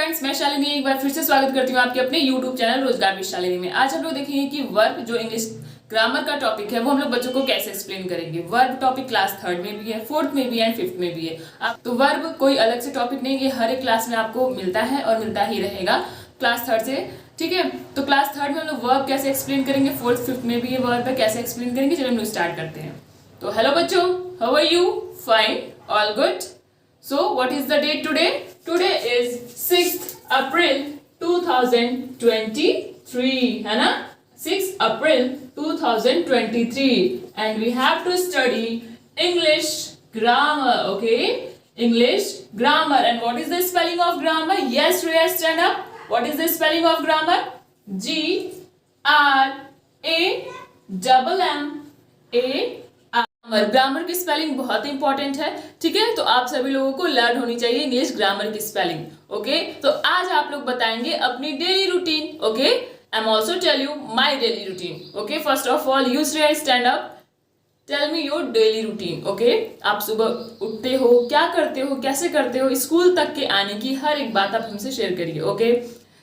Friends, मैं शालिनी एक बार फिर से स्वागत करती हूँ आपके अपने YouTube चैनल रोजगार विद शालिनी में। आज हम लोग देखेंगे कि वर्ब जो इंग्लिश ग्रामर का टॉपिक है वो हम लोग बच्चों को कैसे एक्सप्लेन करेंगे। वर्ब टॉपिक क्लास 3rd में भी है, 4th में भी है एंड 5th में भी है। आप तो वर्ब कोई अलग से टॉपिक नहीं, ये हर एक क्लास में आपको मिलता है और मिलता ही रहेगा क्लास 3rd से। ठीक है, तो क्लास 3rd में हम लोग वर्ब कैसे एक्सप्लेन करेंगे, 4th 5th में भी ये वर्ब है, कैसे एक्सप्लेन करेंगे। चलो हम लोग स्टार्ट करते हैं। तो हेलो बच्चों, how are you? Fine, all good. So what is the date today? Today is 6th April 2023, है ना? 6th April 2023 and we have to study English grammar, okay? English grammar. And what is the spelling of grammar? Yes, Riya, stand up. What is the spelling of grammar? G-R-A-M-M-A grammar की spelling बहुत important है। ठीक है, तो आप सभी लोगों को लर्न होनी चाहिए इंग्लिश ग्रामर की स्पेलिंग। ओके, तो आज आप लोग बताएंगे अपनी daily routine. Okay, I am also tell you my daily routine. Okay, first of all you Shreya stand up, tell me your daily routine. Okay, आप सुबह उठते हो, क्या करते हो, कैसे करते हो, स्कूल तक के आने की हर एक बात आप हमसे शेयर करिए। ओके,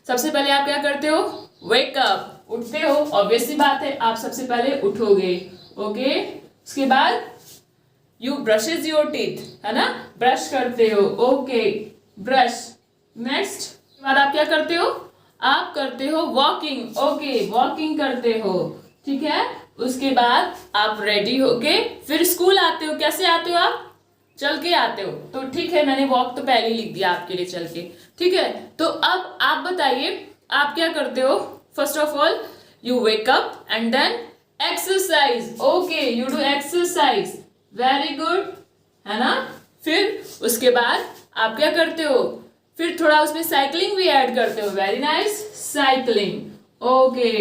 सबसे पहले आप क्या करते हो? वेक अप, उठते हो, ऑब्वियस सी बात है आप सबसे पहले उठोगे। ओके, उसके बाद यू ब्रशेज योर टीथ, है ना, ब्रश करते हो। Okay, brush. नेक्स्ट के बाद आप क्या करते हो? आप करते हो वॉकिंग। ओके, वॉकिंग करते हो। ठीक है, उसके बाद आप रेडी होके फिर स्कूल आते हो। कैसे आते हो आप? चल के आते हो। तो ठीक है, मैंने वॉक तो पहले ही लिख दिया आपके लिए, चल के। ठीक है, तो अब आप बताइए आप क्या करते हो। First of all you wake up and then exercise. Okay, you do exercise, very good, है ना। फिर उसके बाद आप क्या करते हो? फिर थोड़ा उसमें साइकिलिंग भी ऐड करते हो। Very nice, cycling. Okay,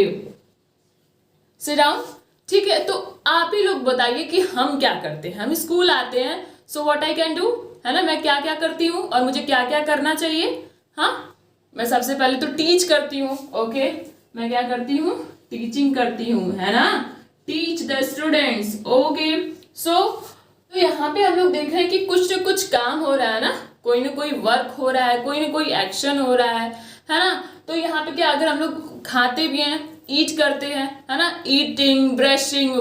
sit down. ठीक है, तो आप ही लोग बताइए कि हम क्या करते हैं। हम स्कूल आते हैं, so what I can do, है ना, मैं क्या क्या करती हूँ और मुझे क्या क्या करना चाहिए। हाँ, मैं सबसे पहले तो टीच करती हूँ। ओके, मैं क्या करती हूँ? टीचिंग करती हूँ, है ना, टीच द स्टूडेंट्स। ओके, सो तो यहाँ पे हम लोग देख रहे हैं कि कुछ न कुछ काम हो रहा है ना, कोई ना कोई वर्क हो रहा है, कोई ना कोई एक्शन हो रहा है ना। तो यहाँ पे क्या, अगर हम लोग खाते भी हैं, ईट करते हैं, है ना, eating, brushing,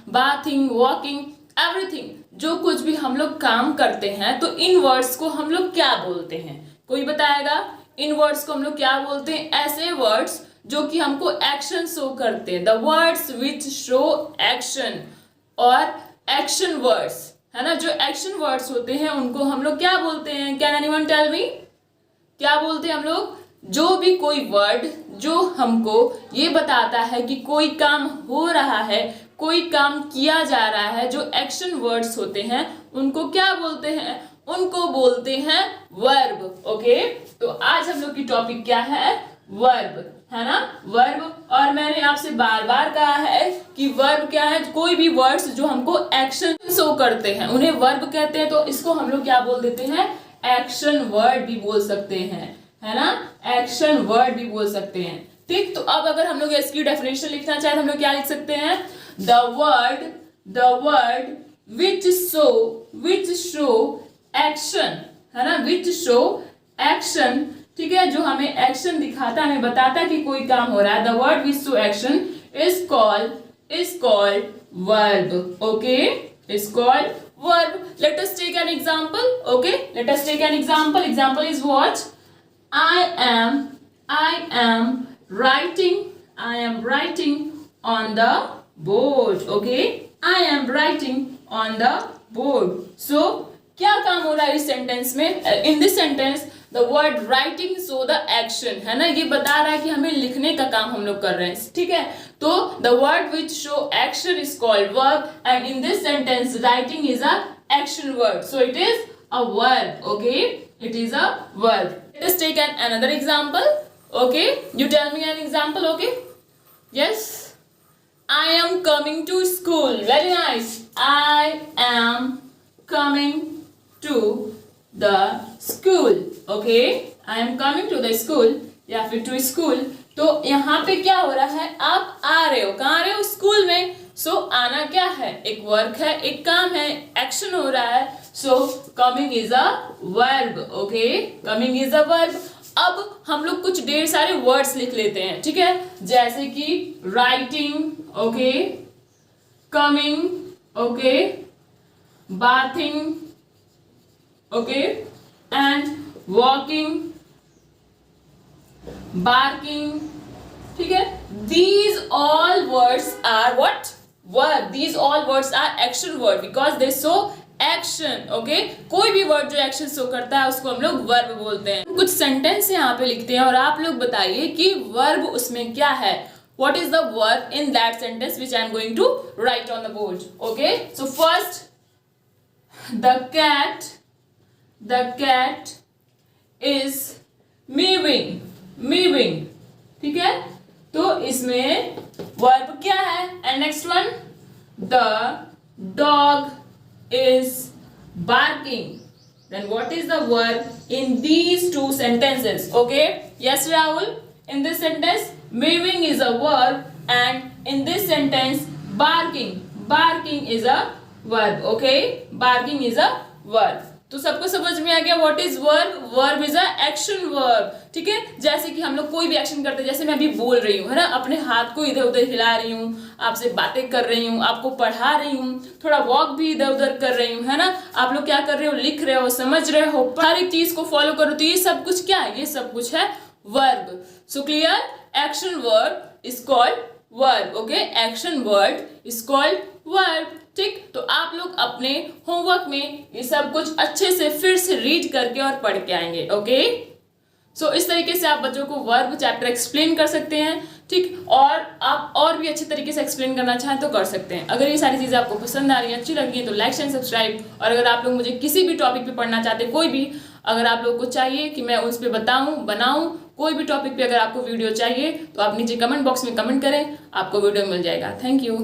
bathing, walking, everything, जो कुछ भी हम लोग काम करते हैं, तो इन वर्ड्स को हम लोग क्या बोलते हैं? कोई बताएगा? इन वर्ड्स को हम लोग क्या बोलते हैं? ऐसे वर्ड्स जो कि हमको एक्शन शो करते हैं, the words which show action, और एक्शन वर्ड्स, है ना, जो एक्शन वर्ड्स होते हैं उनको हम लोग क्या बोलते हैं? कैन एनीवन टेल मी, क्या बोलते हैं हम लोग? जो भी कोई वर्ड जो हमको ये बताता है कि कोई काम हो रहा है, कोई काम किया जा रहा है, जो एक्शन वर्ड्स होते हैं उनको क्या बोलते हैं? उनको बोलते हैं वर्ब। ओके, तो आज हम लोग की टॉपिक क्या है? वर्ब, है ना, वर्ब। और मैंने आपसे बार बार कहा है कि वर्ब क्या है? कोई भी वर्ड्स जो हमको एक्शन शो करते हैं उन्हें वर्ब कहते हैं। तो इसको हम लोग क्या बोल देते हैं? एक्शन वर्ड भी बोल सकते हैं, है ना, एक्शन वर्ड भी बोल सकते हैं। ठीक, तो अब अगर हम लोग इसकी डेफिनेशन लिखना चाहे तो हम लोग क्या लिख सकते हैं? The word which show action, है ना, विच शो एक्शन। ठीक है, जो हमें एक्शन दिखाता है, हमें बताता है कि कोई काम हो रहा है। The word which show action is called verb. Okay, is called verb. Let us take an example. Okay, let us take an example. Example is what? I am writing on the board. Okay, I am writing on the board. So क्या काम हो रहा है इस sentence में? इन this sentence the word writing show the action, है ना, ये बता रहा है कि हमें लिखने का काम हम लोग कर रहे हैं। ठीक है, तो the word which show action is called verb and in this sentence writing is a action word, so it is a verb. Okay, it is a verb. Let us take another example. Okay, you tell me an example. Okay, yes, I am coming to school. Very nice, I am coming to the school. Okay, I am coming to the school या फिर to school। तो यहाँ पे क्या हो रहा है? आप आ रहे हो, कहाँ आ रहे हो? स्कूल में। सो आना क्या है? एक वर्क है, एक काम है, एक्शन हो रहा है। So coming is a verb, okay, coming is a verb. अब हम लोग कुछ ढेर सारे वर्ड्स लिख लेते हैं, ठीक है, जैसे कि writing, okay, coming, okay, bathing, okay, and walking, barking, ठीक है। These all words are what? Verb. These all words are action word because they show action. Okay? कोई भी वर्ड जो एक्शन शो करता है उसको हम लोग वर्ब बोलते हैं। कुछ सेंटेंस यहाँ पे लिखते हैं और आप लोग बताइए कि वर्ब उसमें क्या है। What is the verb in that sentence which I am going to write on the board? Okay? So first, the cat is moving. Moving. ठीक है, तो इसमें वर्ब क्या है? And next one, the dog is barking. Then what is the verb in these two sentences? Okay, yes Rahul, in this sentence moving is a verb and in this sentence barking is a verb. Okay, barking is a verb. तो सबको समझ में आ गया what is verb? Verb is a action verb, ठीक है। जैसे कि हम लोग कोई भी एक्शन करते हैं, जैसे मैं अभी बोल रही हूँ, है ना, अपने हाथ को इधर उधर हिला रही हूँ, आपसे बातें कर रही हूँ, आपको पढ़ा रही हूँ, थोड़ा वॉक भी इधर उधर कर रही हूँ, है ना। आप लोग क्या कर रहे हो? लिख रहे हो, समझ रहे हो, हर एक चीज को फॉलो करो। तो ये सब कुछ क्या है? ये सब कुछ है verb. So clear? Action verb is called verb. Okay, action word is called verb. ठीक, तो आप लोग अपने होमवर्क में ये सब कुछ अच्छे से फिर से रीड करके और पढ़ के आएंगे। ओके, सो इस तरीके से आप बच्चों को वर्ब चैप्टर एक्सप्लेन कर सकते हैं। ठीक, और आप और भी अच्छे तरीके से एक्सप्लेन करना चाहें तो कर सकते हैं। अगर ये सारी चीज़ें आपको पसंद आ रही हैं, अच्छी लगी है, तो लाइक एंड सब्सक्राइब। और अगर आप लोग मुझे किसी भी टॉपिक पे पढ़ना चाहते हैं, कोई भी, अगर आप लोग को चाहिए कि मैं उस पर बताऊं, बनाऊं, कोई भी टॉपिक पे अगर आपको वीडियो चाहिए तो आप नीचे कमेंट बॉक्स में कमेंट करें, आपको वीडियो मिल जाएगा। Thank you.